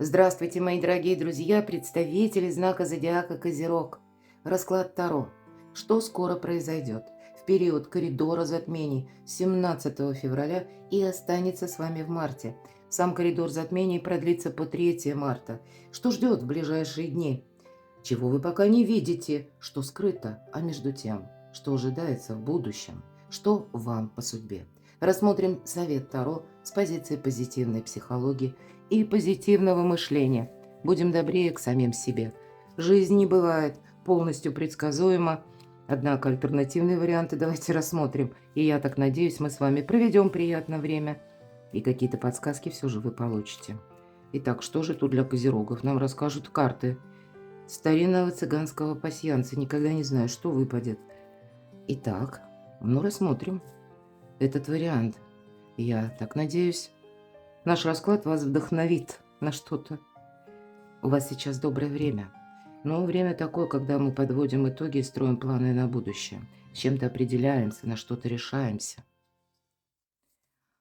Здравствуйте, мои дорогие друзья, представители знака зодиака Козерог. Расклад Таро. Что скоро произойдет в период коридора затмений с 17 февраля и останется с вами в марте? Сам коридор затмений продлится по 3 марта. Что ждет в ближайшие дни? Чего вы пока не видите, что скрыто, а между тем, что ожидается в будущем, что вам по судьбе. Рассмотрим совет Таро с позиции позитивной психологии и позитивного мышления. Будем добрее к самим себе. Жизнь не бывает полностью предсказуема, однако альтернативные варианты давайте рассмотрим. И я так надеюсь, мы с вами проведем приятное время, и какие-то подсказки все же вы получите. Итак, что же тут для козерогов? Нам расскажут карты старинного цыганского пасьянса. Никогда не знаю, что выпадет. Итак, ну рассмотрим этот вариант. Я так надеюсь, наш расклад вас вдохновит на что-то. У вас сейчас доброе время. Но время такое, когда мы подводим итоги и строим планы на будущее. С чем-то определяемся, на что-то решаемся.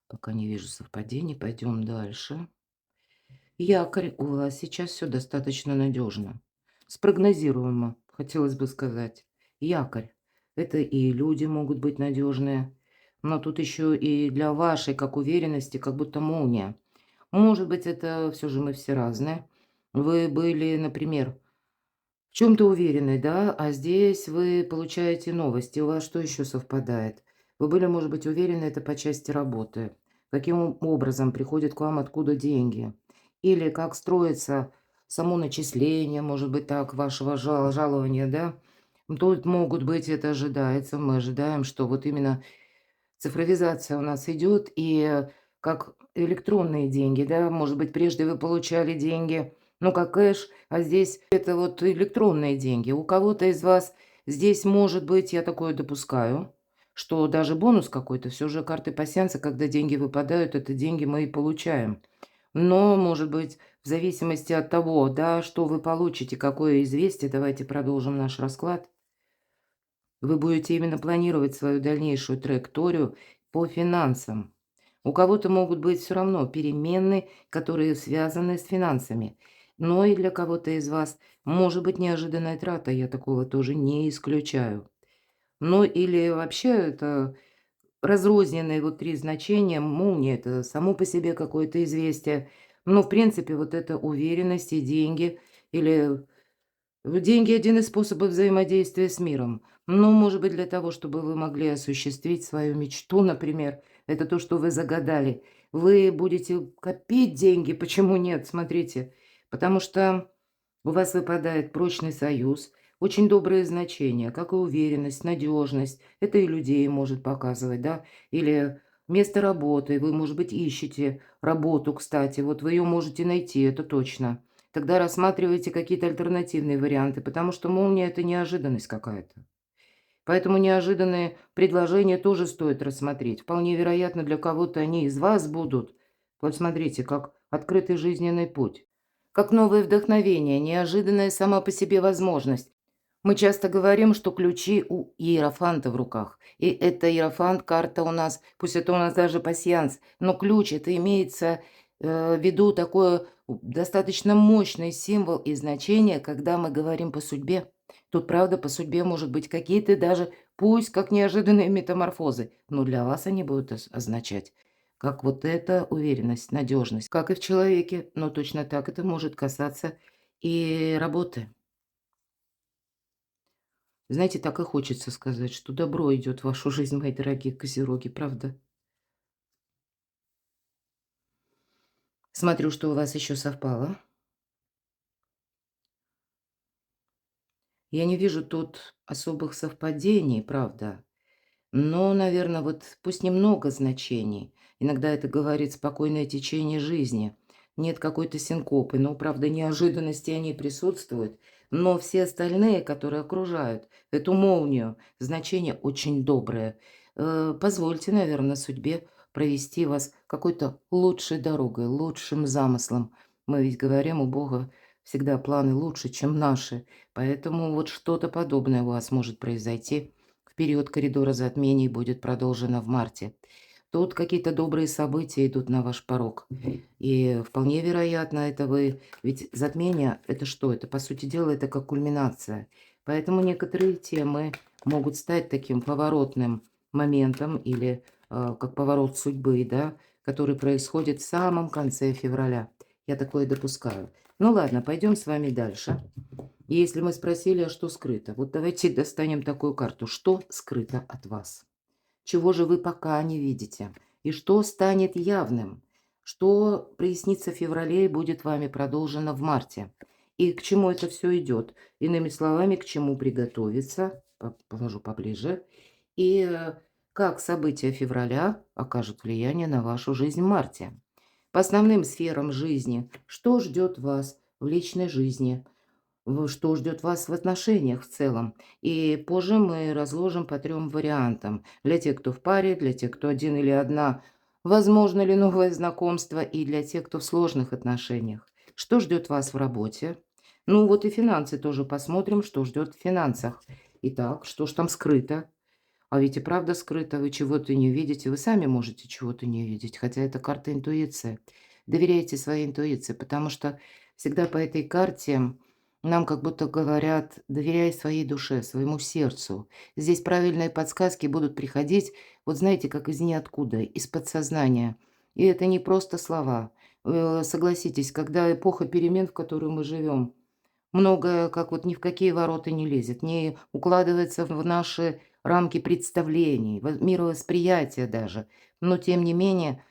Пока не вижу совпадений, пойдем дальше. Якорь, у вас сейчас все достаточно надежно. Спрогнозируемо, хотелось бы сказать. Якорь. Это и люди могут быть надежные, но тут еще и для вашей, как уверенности, как будто молния. Может быть, это все же мы все разные. Вы были, например, в чем-то уверены, да, а здесь вы получаете новости. У вас что еще совпадает? Вы были, может быть, уверены, это по части работы. Каким образом приходят к вам, откуда деньги? Или как строится само начисление, может быть, так, вашего жалования, да? Тут могут быть, это ожидается, мы ожидаем, что вот именно цифровизация у нас идет, и как электронные деньги, да, может быть, прежде вы получали деньги, ну, как кэш, а здесь это вот электронные деньги. У кого-то из вас здесь, может быть, я такое допускаю, что даже бонус какой-то, все же карты пасьянса, когда деньги выпадают, это деньги мы и получаем. Но, может быть, в зависимости от того, да, что вы получите, какое известие, давайте продолжим наш расклад. Вы будете именно планировать свою дальнейшую траекторию по финансам. У кого-то могут быть все равно переменные, которые связаны с финансами. Но и для кого-то из вас может быть неожиданная трата, я такого тоже не исключаю. Ну или вообще это разрозненные вот 3 значения. Молния — это само по себе какое-то известие. Но в принципе вот эта уверенность и деньги или деньги — один из способов взаимодействия с миром. Но, может быть, для того, чтобы вы могли осуществить свою мечту, например, это то, что вы загадали. Вы будете копить деньги. Почему нет? Смотрите, потому что у вас выпадает прочный союз, очень добрые значения, как и уверенность, надежность. Это и людей может показывать, да? Или место работы. Вы, может быть, ищете работу, кстати. Вот вы ее можете найти, это точно. Тогда рассматривайте какие-то альтернативные варианты, потому что молния — это неожиданность какая-то. Поэтому неожиданные предложения тоже стоит рассмотреть. Вполне вероятно, для кого-то они из вас будут. Вот смотрите, как открытый жизненный путь, как новое вдохновение, неожиданная сама по себе возможность. Мы часто говорим, что ключи у иерофанта в руках. И это иерофант, карта у нас, пусть это у нас даже пасьянс, но ключ — это имеется в виду такое достаточно мощный символ и значение, когда мы говорим по судьбе. Тут, правда, по судьбе может быть какие-то даже, пусть как неожиданные метаморфозы, но для вас они будут означать как вот эта уверенность, надежность, как и в человеке, но точно так это может касаться и работы. Знаете, так и хочется сказать, что добро идет в вашу жизнь, мои дорогие козероги, правда? Смотрю, что у вас еще совпало. Я не вижу тут особых совпадений, правда. Но, наверное, вот пусть немного значений. Иногда это говорит спокойное течение жизни. Нет какой-то синкопы, но, правда, неожиданности они присутствуют. Но все остальные, которые окружают эту молнию, значение очень доброе. Позвольте, наверное, судьбе провести вас какой-то лучшей дорогой, лучшим замыслом. Мы ведь говорим, у Бога всегда планы лучше, чем наши. Поэтому вот что-то подобное у вас может произойти в период коридора затмений, будет продолжено в марте. Тут какие-то добрые события идут на ваш порог. И вполне вероятно, это вы... Ведь затмение — это что? Это, по сути дела, это как кульминация. Поэтому некоторые темы могут стать таким поворотным моментом или как поворот судьбы, да, который происходит в самом конце февраля. Я такое допускаю. Ну ладно, пойдем с вами дальше. И если мы спросили, а что скрыто, вот давайте достанем такую карту. Что скрыто от вас? Чего же вы пока не видите? И что станет явным? Что прояснится в феврале и будет вами продолжено в марте? И к чему это все идет? Иными словами, к чему приготовиться? Положу поближе. И как события февраля окажут влияние на вашу жизнь в марте? По основным сферам жизни, что ждет вас в личной жизни? Что ждет вас в отношениях в целом. И позже мы разложим по 3 вариантам. Для тех, кто в паре, для тех, кто один или одна, возможно ли новое знакомство, и для тех, кто в сложных отношениях. Что ждет вас в работе? Ну вот и финансы тоже посмотрим, что ждет в финансах. Итак, что ж там скрыто? А ведь и правда скрыто, вы чего-то не видите, вы сами можете чего-то не видеть, хотя это карта интуиции. Доверяйте своей интуиции, потому что всегда по этой карте нам как будто говорят: доверяй своей душе, своему сердцу. Здесь правильные подсказки будут приходить, вот знаете, как из ниоткуда, из подсознания. И это не просто слова. Согласитесь, когда эпоха перемен, в которую мы живем, многое, как вот ни в какие ворота не лезет, не укладывается в наши рамки представлений, мировосприятия даже. Но тем не менее,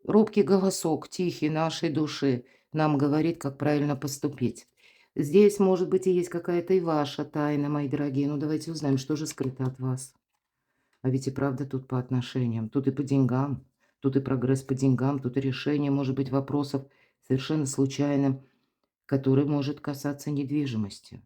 робкий голосок, тихий нашей души, нам говорит, как правильно поступить. Здесь, может быть, и есть какая-то и ваша тайна, мои дорогие. Ну, давайте узнаем, что же скрыто от вас. А ведь и правда тут по отношениям, тут и по деньгам, тут и прогресс по деньгам, тут и решение, может быть, вопросов совершенно случайным, который может касаться недвижимости.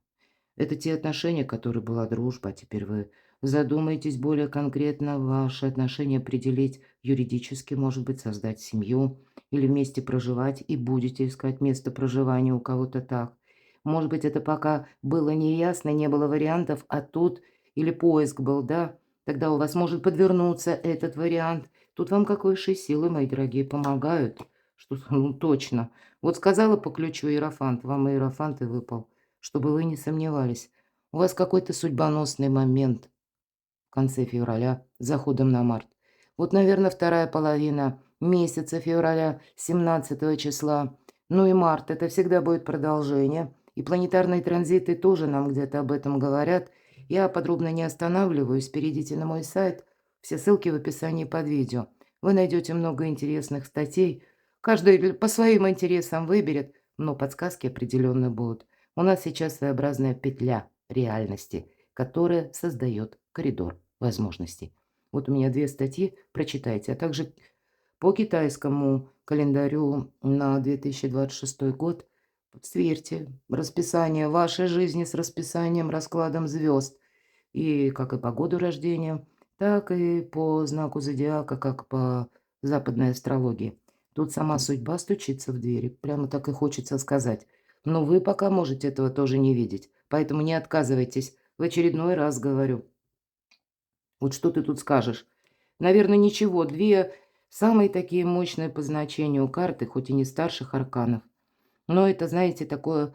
Это те отношения, которые была дружба, а теперь вы задумаетесь более конкретно, ваши отношения определить юридически, может быть, создать семью или вместе проживать, и будете искать место проживания у кого-то так. Может быть, это пока было неясно, не было вариантов, а тут или поиск был, да, тогда у вас может подвернуться этот вариант. Тут вам как высшие силы, мои дорогие, помогают, что, ну, точно. Вот сказала по ключу иерофант, вам иерофант и выпал, чтобы вы не сомневались. У вас какой-то судьбоносный момент в конце февраля, с заходом на март. Вот, наверное, вторая половина месяца февраля, 17 числа. Ну и март, это всегда будет продолжение. И планетарные транзиты тоже нам где-то об этом говорят. Я подробно не останавливаюсь, перейдите на мой сайт, все ссылки в описании под видео. Вы найдете много интересных статей. Каждый по своим интересам выберет, но подсказки определенно будут. У нас сейчас своеобразная петля реальности, которая создает коридор возможностей. Вот у меня 2 статьи, прочитайте, а также по китайскому календарю на 2026 год сверьте расписание вашей жизни с расписанием, раскладом звезд, и как и по году рождения, так и по знаку зодиака, как по западной астрологии. Тут сама судьба стучится в двери, прямо так и хочется сказать. Но вы пока можете этого тоже не видеть, поэтому не отказывайтесь. В очередной раз говорю. Вот что ты тут скажешь? Наверное, ничего. 2 самые такие мощные по значению карты, хоть и не старших арканов. Но это, знаете, такое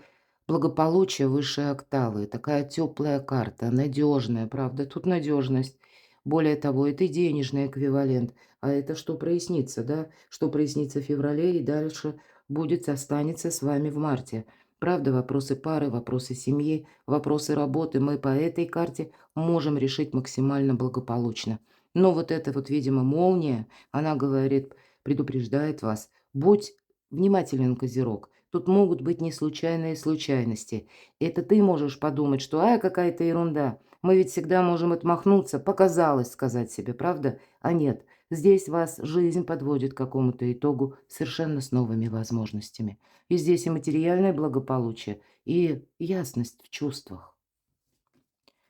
благополучие высшей октавы, такая теплая карта, надежная, правда, тут надежность. Более того, это и денежный эквивалент. А это что прояснится, да? Что прояснится в феврале и дальше будет, останется с вами в марте. Правда, вопросы пары, вопросы семьи, вопросы работы мы по этой карте можем решить максимально благополучно. Но вот эта вот, видимо, молния, она говорит, предупреждает вас, будь внимателен, Козерог. Тут могут быть не случайные случайности. Это ты можешь подумать, что какая-то ерунда. Мы ведь всегда можем отмахнуться, показалось сказать себе, правда? А нет, здесь вас жизнь подводит к какому-то итогу совершенно с новыми возможностями. И здесь и материальное благополучие, и ясность в чувствах.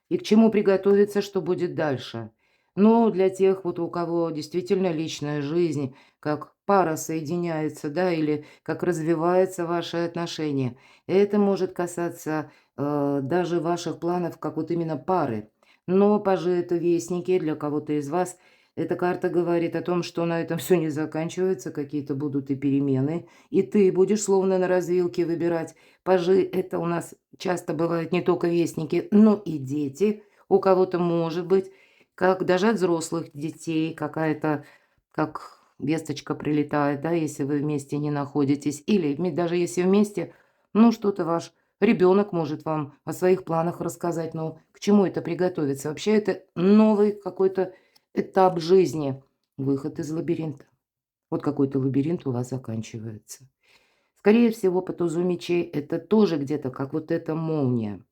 И к чему приготовиться, что будет дальше. Но для тех, вот у кого действительно личная жизнь, как пара соединяется, да, или как развиваются ваши отношения, это может касаться даже ваших планов, как вот именно пары. Но пажи — это вестники для кого-то из вас. Эта карта говорит о том, что на этом все не заканчивается, какие-то будут и перемены, и ты будешь словно на развилке выбирать. Пажи — это у нас часто бывают не только вестники, но и дети. У кого-то может быть, как даже от взрослых детей, какая-то, как весточка прилетает, да, если вы вместе не находитесь, или даже если вместе, ну, что-то ваш ребенок может вам о своих планах рассказать, но к чему это приготовиться? Вообще это новый какой-то этап жизни, выход из лабиринта. Вот какой-то лабиринт у вас заканчивается. Скорее всего, по тузу мечей это тоже где-то как вот эта молния.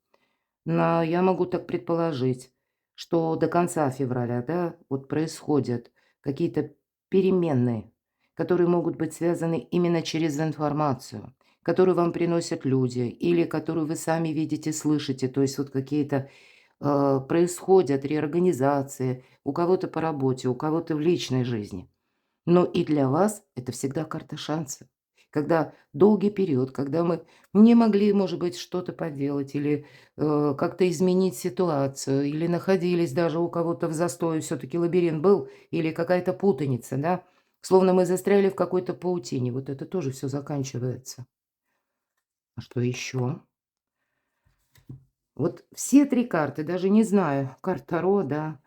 Но я могу так предположить, что до конца февраля, да, вот происходят какие-то переменные, которые могут быть связаны именно через информацию, которую вам приносят люди или которую вы сами видите, слышите. То есть вот какие-то происходят реорганизации у кого-то по работе, у кого-то в личной жизни. Но и для вас это всегда карта шанса. Когда долгий период, когда мы не могли, может быть, что-то поделать или как-то изменить ситуацию, или находились даже у кого-то в застое, все-таки лабиринт был, или какая-то путаница, да, словно мы застряли в какой-то паутине. Вот это тоже все заканчивается. А что еще? Вот все три карты, даже не знаю, карта Таро, да,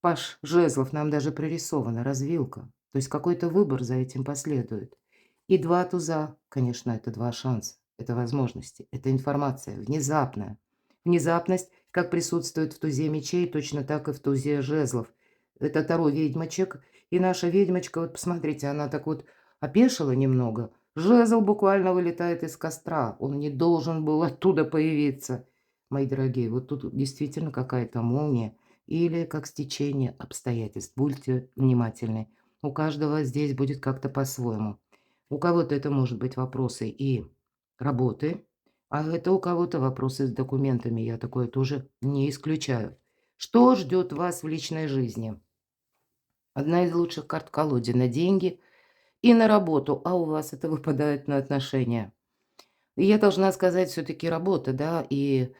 Паш жезлов, нам даже прорисована развилка. То есть какой-то выбор за этим последует. И 2 туза, конечно, это 2 шанса, это возможности, это информация внезапная. Внезапность как присутствует в тузе мечей, точно так и в тузе жезлов. Это Таро ведьмочек, и наша ведьмочка, вот посмотрите, она так вот опешила немного. Жезл буквально вылетает из костра, он не должен был оттуда появиться. Мои дорогие, вот тут действительно какая-то молния или как стечение обстоятельств. Будьте внимательны. У каждого здесь будет как-то по-своему. У кого-то это может быть вопросы и работы, а это у кого-то вопросы с документами. Я такое тоже не исключаю. Что ждет вас в личной жизни? Одна из лучших карт в колоде на деньги и на работу, а у вас это выпадает на отношения. И я должна сказать, все-таки работа, да, и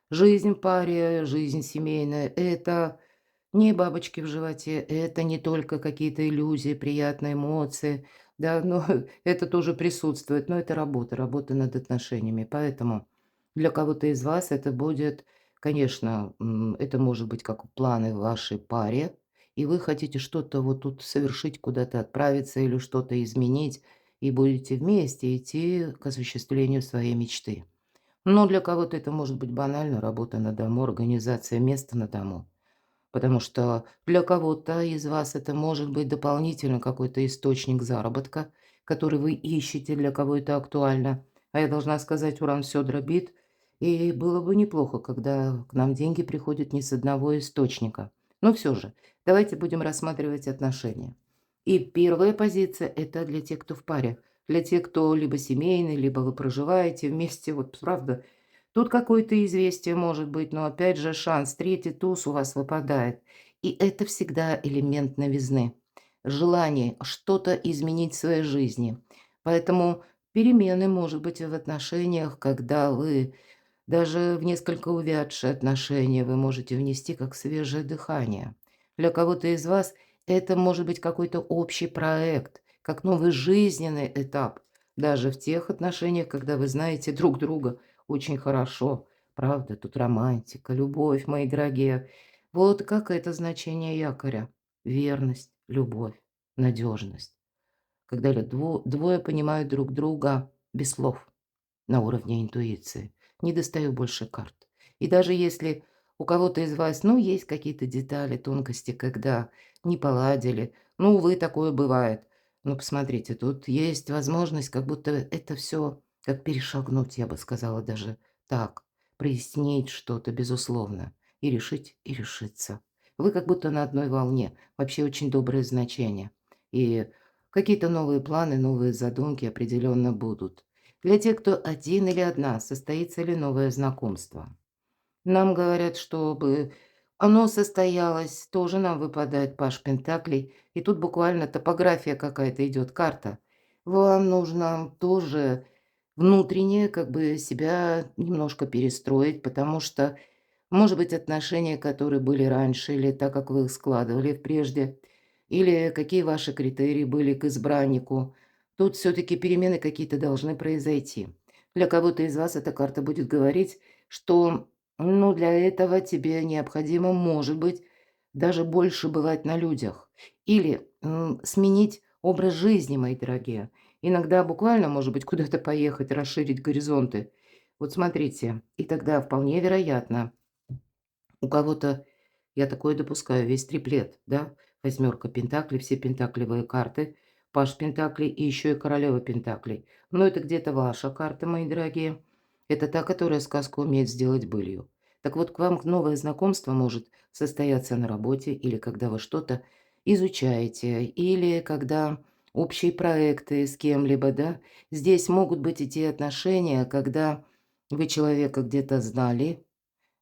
жизнь в паре, жизнь семейная — это не бабочки в животе, это не только какие-то иллюзии, приятные эмоции, да, но это тоже присутствует, но это работа, работа над отношениями. Поэтому для кого-то из вас это будет, конечно, это может быть как планы в вашей паре, и вы хотите что-то вот тут совершить, куда-то отправиться или что-то изменить, и будете вместе идти к осуществлению своей мечты. Но для кого-то это может быть банально работа на дому, организация места на дому. Потому что для кого-то из вас это может быть дополнительно какой-то источник заработка, который вы ищете, для кого это актуально. А я должна сказать, уран все дробит, и было бы неплохо, когда к нам деньги приходят не с одного источника. Но все же, давайте будем рассматривать отношения. И первая позиция — это для тех, кто в паре. Для тех, кто либо семейный, либо вы проживаете вместе. Вот правда, тут какое-то известие может быть, но опять же шанс, третий туз у вас выпадает. И это всегда элемент новизны, желание что-то изменить в своей жизни. Поэтому перемены, может быть, и в отношениях, когда вы даже в несколько увядшие отношения вы можете внести как свежее дыхание. Для кого-то из вас это может быть какой-то общий проект, как новый жизненный этап, даже в тех отношениях, когда вы знаете друг друга очень хорошо. Правда, тут романтика, любовь, мои дорогие. Вот как это значение якоря. Верность, любовь, надежность. Когда двое понимают друг друга без слов на уровне интуиции. Не достаю больше карт. И даже если у кого-то из вас, ну, есть какие-то детали, тонкости, когда не поладили, ну, увы, такое бывает. Но посмотрите, тут есть возможность как будто это все как перешагнуть, я бы сказала даже так, прояснить что-то, безусловно, и решить, и решиться. Вы как будто на одной волне. Вообще очень доброе значение. И какие-то новые планы, новые задумки определенно будут. Для тех, кто один или одна, состоится ли новое знакомство. Нам говорят, чтобы оно состоялось, тоже нам выпадает паш пентаклей, и тут буквально топография какая-то идет, карта. Вам нужно тоже внутренне как бы себя немножко перестроить, потому что, может быть, отношения, которые были раньше, или так, как вы их складывали прежде, Или какие ваши критерии были к избраннику. Тут все-таки перемены какие-то должны произойти. Для кого-то из вас эта карта будет говорить, что ну, для этого тебе необходимо, может быть, даже больше бывать на людях. Или сменить образ жизни, мои дорогие. Иногда буквально, может быть, куда-то поехать, расширить горизонты. Вот смотрите, и тогда вполне вероятно, у кого-то, я такое допускаю, весь триплет, да? Восьмерка пентаклей, все пентаклевые карты, паш пентаклей и еще и королева пентаклей. Но это где-то ваша карта, мои дорогие. Это та, которая сказку умеет сделать былью. Так вот, к вам новое знакомство может состояться на работе, или когда вы что-то изучаете, или когда общие проекты с кем-либо, да? Здесь могут быть и те отношения, когда вы человека где-то знали,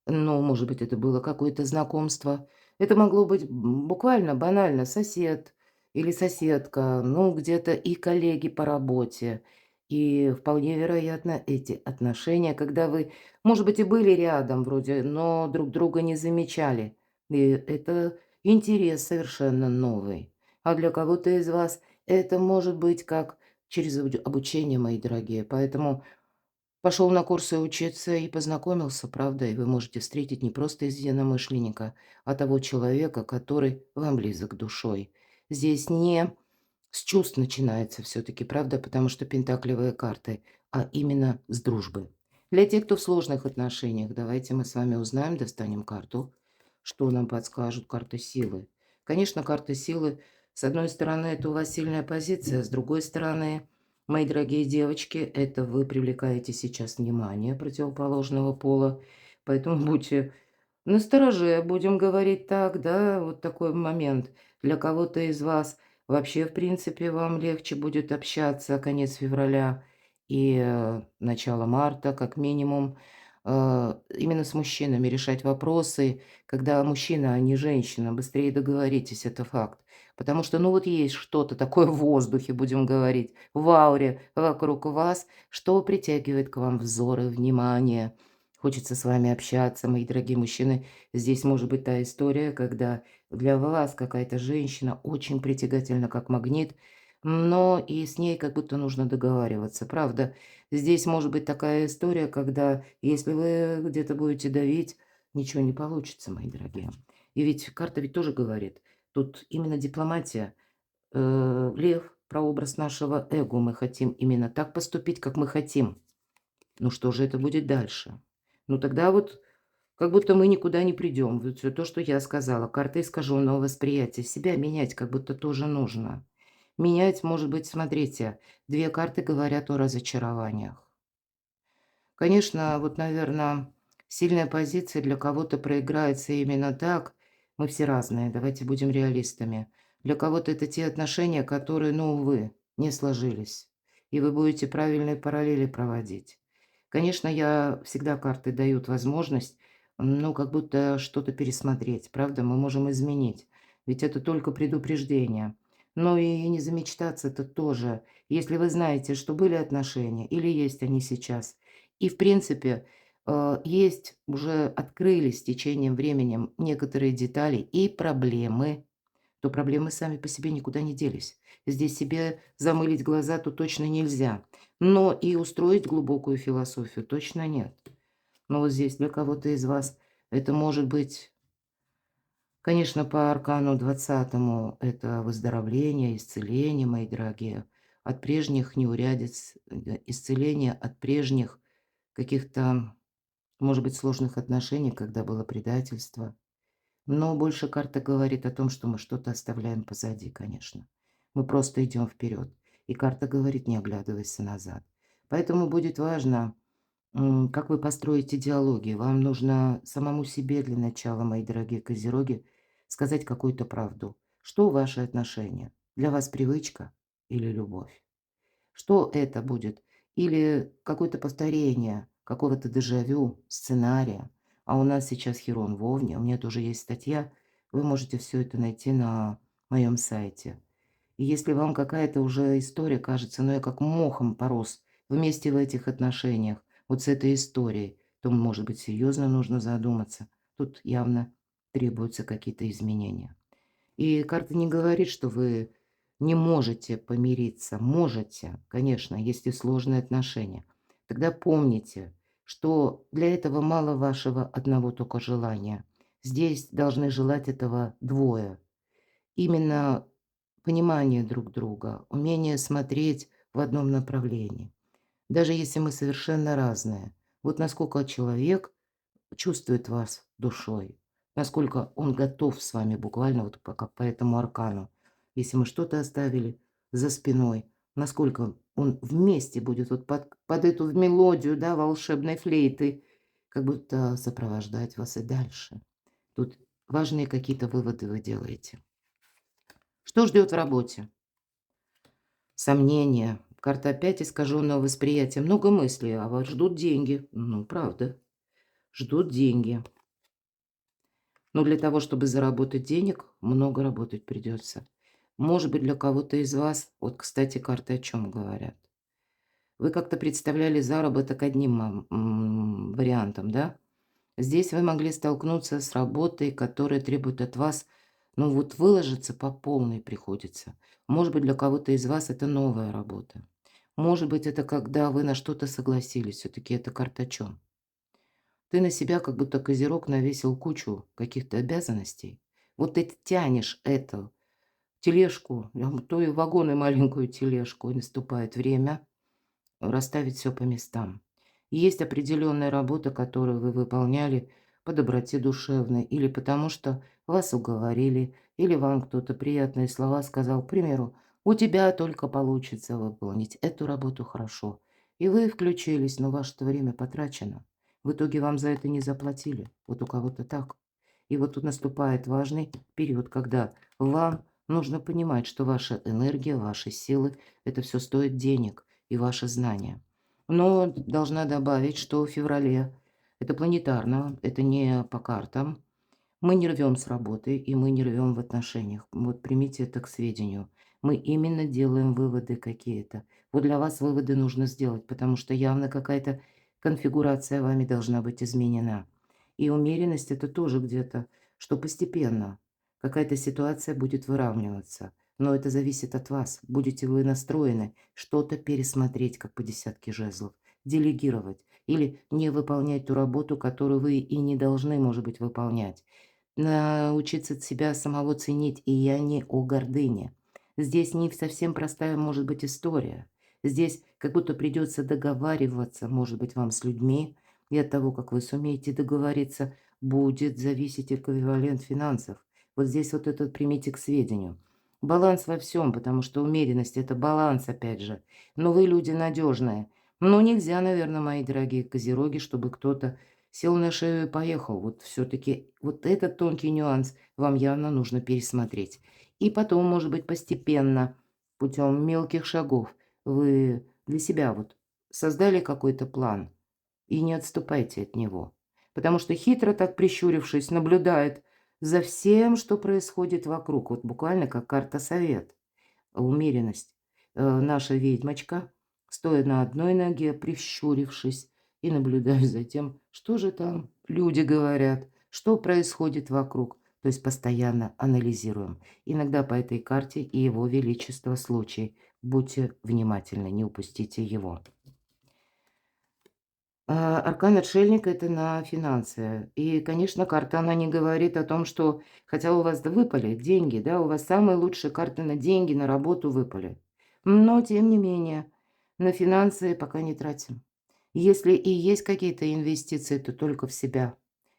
ну, может быть, это было какое-то знакомство. Это могло быть буквально банально сосед или соседка, ну, где-то и коллеги по работе. И вполне вероятно, эти отношения, когда вы, может быть, и были рядом вроде, но друг друга не замечали. И это интерес совершенно новый. А для кого-то из вас это может быть как через обучение, мои дорогие. Поэтому пошел на курсы учиться и познакомился, правда, и вы можете встретить не просто единомышленника, а того человека, который вам близок душой. Здесь не с чувств начинается все-таки, правда, потому что пентаклевые карты, а именно с дружбы. Для тех, кто в сложных отношениях, давайте мы с вами узнаем, достанем карту, что нам подскажут карты силы. Конечно, карты силы, с одной стороны, это у вас сильная позиция, с другой стороны, мои дорогие девочки, это вы привлекаете сейчас внимание противоположного пола, поэтому будьте настороже, будем говорить так, да, вот такой момент. Для кого-то из вас вообще, в принципе, вам легче будет общаться конец февраля и начало марта, как минимум, именно с мужчинами решать вопросы. Когда мужчина, а не женщина, быстрее договоритесь, это факт. Потому что, ну вот есть что-то такое в воздухе, будем говорить, в ауре вокруг вас, что притягивает к вам взоры, внимание. Хочется с вами общаться, мои дорогие мужчины. Здесь может быть та история, когда для вас какая-то женщина очень притягательна, как магнит, но и с ней как будто нужно договариваться. Правда, здесь может быть такая история, когда если вы где-то будете давить, ничего не получится, мои дорогие. И ведь карта ведь тоже говорит, тут именно дипломатия. Лев, прообраз нашего эго, мы хотим именно так поступить, как мы хотим. Ну что же это будет дальше? Ну тогда вот как будто мы никуда не придем. Вот всё то, что я сказала. Карта искаженного восприятия. Себя менять как будто тоже нужно. Менять, может быть, смотрите, 2 карты говорят о разочарованиях. Конечно, вот, наверно, сильная позиция для кого-то проиграется именно так. Мы все разные, давайте будем реалистами. Для кого-то это те отношения, которые, ну, увы, не сложились, и вы будете правильные параллели проводить. Конечно, я всегда карты дают возможность, ну, как будто что-то пересмотреть, правда? Мы можем изменить, ведь это только предупреждение. Но и не замечтаться- это тоже. Если вы знаете, что были отношения или есть они сейчас, и, в принципе, есть, уже открылись с течением временем некоторые детали и проблемы, то проблемы сами по себе никуда не делись. Здесь себе замылить глаза то точно нельзя, но и устроить глубокую философию точно нет. Но вот здесь для кого-то из вас это может быть, конечно, по аркану 20 это выздоровление, исцеление, мои дорогие, от прежних неурядиц, исцеление от прежних каких-то, может быть, сложных отношений, когда было предательство. Но больше карта говорит о том, что мы что-то оставляем позади, конечно. Мы просто идем вперед. И карта говорит, не оглядывайся назад. Поэтому будет важно, как вы построите диалоги. Вам нужно самому себе для начала, мои дорогие козероги, сказать какую-то правду. Что ваши отношения? Для вас привычка или любовь? Что это будет? Или какое-то повторение какого-то дежавю, сценария. А у нас сейчас Херон в Овне, у меня тоже есть статья, вы можете все это найти на моем сайте. И если вам какая-то уже история кажется, ну я как мохом порос вместе в этих отношениях, вот с этой историей, то, может быть, серьезно нужно задуматься. Тут явно требуются какие-то изменения. И карта не говорит, что вы не можете помириться. Можете, конечно, если сложные отношения. Тогда помните, что для этого мало вашего одного только желания. Здесь должны желать этого двое. Именно понимание друг друга, умение смотреть в одном направлении. Даже если мы совершенно разные. Вот насколько человек чувствует вас душой, насколько он готов с вами буквально вот как по этому аркану. Если мы что-то оставили за спиной, насколько он вместе будет вот под эту мелодию, да, волшебной флейты, как будто сопровождать вас и дальше. Тут важные какие-то выводы вы делаете. Что ждет в работе? Сомнения. Карта опять искаженного восприятия. Много мыслей, а вот ждут деньги. Ну, правда, ждут деньги. Но для того, чтобы заработать денег, много работать придется. Может быть, для кого-то из вас, вот, кстати, карты о чем говорят. Вы как-то представляли заработок одним вариантом, да? Здесь вы могли столкнуться с работой, которая требует от вас, ну вот выложиться по полной приходится. Может быть, для кого-то из вас это новая работа. Может быть, это когда вы на что-то согласились. Все-таки это карта о чём? Ты на себя как будто козерог навесил кучу каких-то обязанностей. Вот ты тянешь эту тележку, то и вагон, и маленькую тележку, и наступает время расставить все по местам. Есть определенная работа, которую вы выполняли по доброте душевной или потому, что вас уговорили, или вам кто-то приятные слова сказал. К примеру, у тебя только получится выполнить эту работу хорошо. И вы включились, но ваше время потрачено. В итоге вам за это не заплатили. Вот у кого-то так. И вот тут наступает важный период, когда вам нужно понимать, что ваша энергия, ваши силы – это все стоит денег и ваши знания. Но должна добавить, что в феврале это планетарно, это не по картам. Мы не рвем с работы, и мы не рвем в отношениях. Вот примите это к сведению. Мы именно делаем выводы какие-то. Вот для вас выводы нужно сделать, потому что явно какая-то конфигурация вами должна быть изменена. И умеренность это тоже где-то, что постепенно какая-то ситуация будет выравниваться. Но это зависит от вас. Будете вы настроены что-то пересмотреть, как по десятке жезлов, делегировать или не выполнять ту работу, которую вы и не должны, может быть, выполнять. Научиться себя самого ценить, и я не о гордыне. Здесь не совсем простая может быть история. Здесь как будто придется договариваться, может быть, вам с людьми, и от того, как вы сумеете договориться, будет зависеть эквивалент финансов. Вот здесь вот это примите к сведению. Баланс во всем, потому что умеренность – это баланс, опять же. Но вы люди надежные. Но нельзя, наверное, мои дорогие козероги, чтобы кто-то сел на шею и поехал. Вот все-таки вот этот тонкий нюанс вам явно нужно пересмотреть. И потом, может быть, постепенно, путем мелких шагов, вы для себя вот создали какой-то план и не отступайте от него. Потому что хитро так прищурившись, наблюдает за всем, что происходит вокруг. Вот буквально как карта совет, умеренность. Наша ведьмочка, стоя на одной ноге, прищурившись, и наблюдаю за тем, что же там люди говорят, что происходит вокруг. То есть постоянно анализируем. Иногда по этой карте и его величество случай. Будьте внимательны, не упустите его. Аркан отшельника – это на финансы. И, конечно, карта, она не говорит о том, что, хотя у вас да выпали деньги, да, у вас самые лучшие карты на деньги, на работу выпали. Но, тем не менее, на финансы пока не тратим. Если и есть какие-то инвестиции, то только в себя.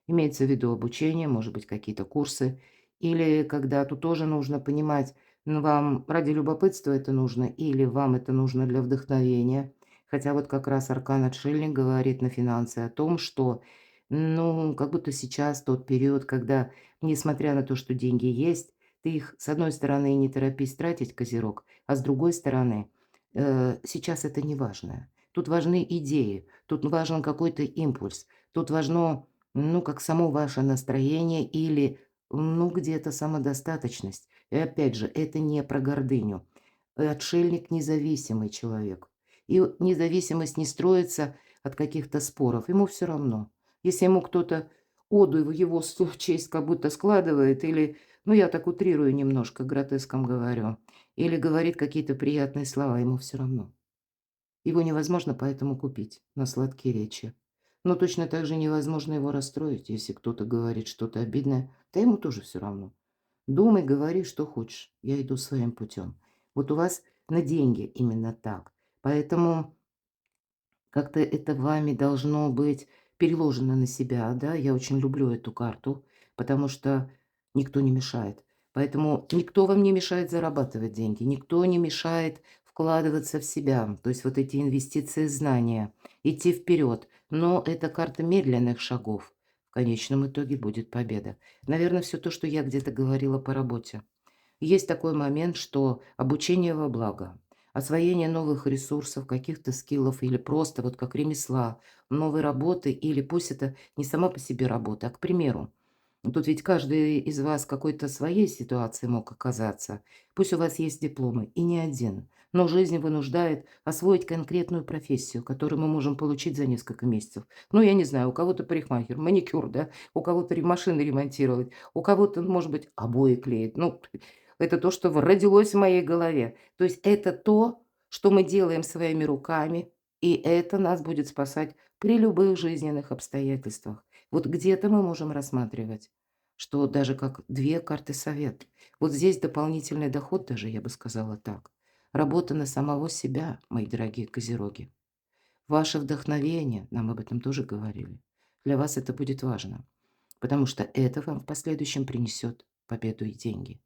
Имеется в виду обучение, может быть, какие-то курсы. Или когда тут тоже нужно понимать, ну, вам ради любопытства это нужно, или вам это нужно для вдохновения. Хотя вот как раз аркан-отшельник говорит на финансы о том, что, ну, как будто сейчас тот период, когда, несмотря на то, что деньги есть, ты их, с одной стороны, не торопись тратить, козерог, а с другой стороны, сейчас это не важно. Тут важны идеи, тут важен какой-то импульс, тут важно, ну, как само ваше настроение или, ну, где-то самодостаточность. И опять же, это не про гордыню. Отшельник – независимый человек. И независимость не строится от каких-то споров. Ему все равно. Если ему кто-то оду в его честь как будто складывает или ну, я так утрирую немножко, гротеском говорю, или говорит какие-то приятные слова, ему все равно. Его невозможно поэтому купить на сладкие речи. Но точно так же невозможно его расстроить, если кто-то говорит что-то обидное, да ему тоже все равно. Думай, говори, что хочешь, я иду своим путем. Вот у вас на деньги именно так. Поэтому как-то это вами должно быть переложено на себя, да. Я очень люблю эту карту, потому что никто не мешает. Поэтому никто вам не мешает зарабатывать деньги, никто не мешает вкладываться в себя. То есть вот эти инвестиции, знания, идти вперед. Но это карта медленных шагов. В конечном итоге будет победа. Наверное, все то, что я где-то говорила по работе. Есть такой момент, что обучение во благо, освоение новых ресурсов, каких-то скиллов или просто вот как ремесла, новой работы, или пусть это не сама по себе работа, а, к примеру, тут ведь каждый из вас в какой-то своей ситуации мог оказаться. Пусть у вас есть дипломы, и не один, но жизнь вынуждает освоить конкретную профессию, которую мы можем получить за несколько месяцев. Ну, я не знаю, у кого-то парикмахер, маникюр, да, у кого-то машины ремонтировать, у кого-то, может быть, обои клеить. Ну, это то, что родилось в моей голове. То есть это то, что мы делаем своими руками, и это нас будет спасать при любых жизненных обстоятельствах. Вот где-то мы можем рассматривать, что даже как 2 карты совет. Вот здесь дополнительный доход даже, я бы сказала так. Работа на самого себя, мои дорогие козероги. Ваше вдохновение, нам об этом тоже говорили. Для вас это будет важно, потому что это вам в последующем принесет победу и деньги.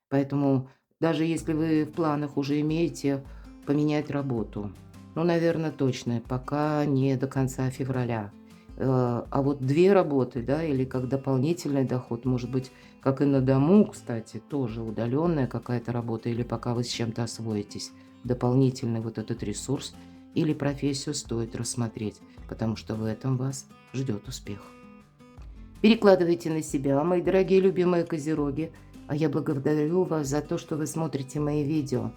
Поэтому даже если вы в планах уже имеете поменять работу, ну, наверное, точно, пока не до конца февраля. А вот 2 работы, да, или как дополнительный доход, может быть, как и на дому, кстати, тоже удаленная какая-то работа, или пока вы с чем-то освоитесь, дополнительный вот этот ресурс или профессию стоит рассмотреть, потому что в этом вас ждет успех. Перекладывайте на себя, мои дорогие любимые козероги. А я благодарю вас за то, что вы смотрите мои видео,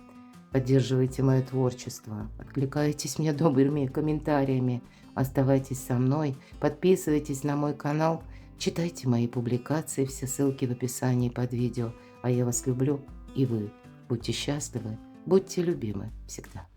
поддерживаете мое творчество, откликаетесь мне добрыми комментариями, оставайтесь со мной, подписывайтесь на мой канал, читайте мои публикации, все ссылки в описании под видео. А я вас люблю, и вы будьте счастливы, будьте любимы всегда.